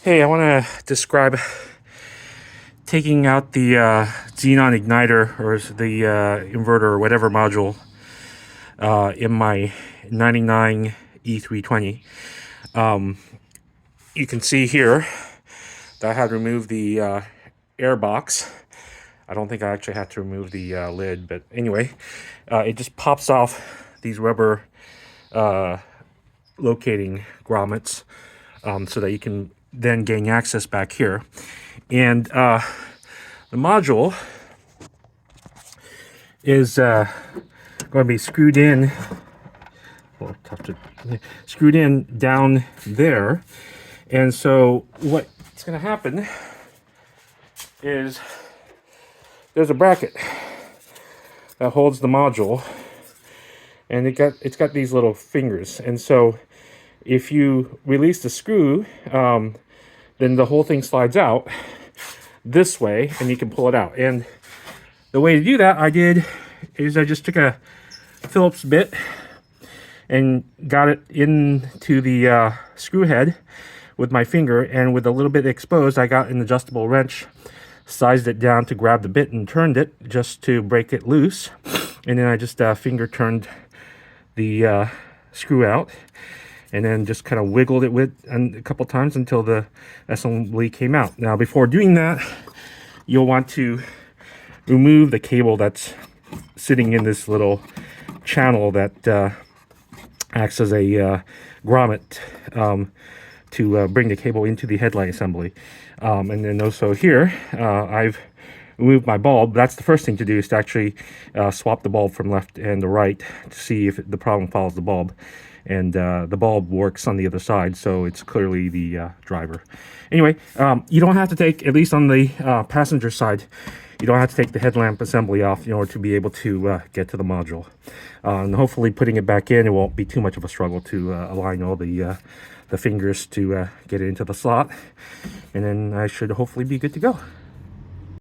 Hey, I want to describe taking out the xenon igniter or the inverter or whatever module in my 99 E320. You can see here that I had removed the air box. I don't think I actually had to remove the lid, but anyway, it just pops off these rubber locating grommets so that you can then gain access back here. And the module is going to be screwed in, screwed in down there. And so what's going to happen is there's a bracket that holds the module, and it's got these little fingers. And so if you release the screw, then the whole thing slides out this way, and you can pull it out. And the way to do that, I just took a Phillips bit and got it into the screw head with my finger, and with a little bit exposed, I got an adjustable wrench, sized it down to grab the bit and turned it just to break it loose. And then I just finger turned the screw out, and then just kind of wiggled it with a couple times until the assembly came out. Now, before doing that, you'll want to remove the cable that's sitting in this little channel that acts as a grommet to bring the cable into the headlight assembly. And then also here, I've removed my bulb. That's the first thing to do, is to actually swap the bulb from left and the right to see if the problem follows the bulb. And the bulb works on the other side, so it's clearly the driver. Anyway, you don't have to take, at least on the passenger side, you don't have to take the headlamp assembly off in order to be able to get to the module. And hopefully putting it back in, it won't be too much of a struggle to align all the fingers to get it into the slot. And then I should hopefully be good to go.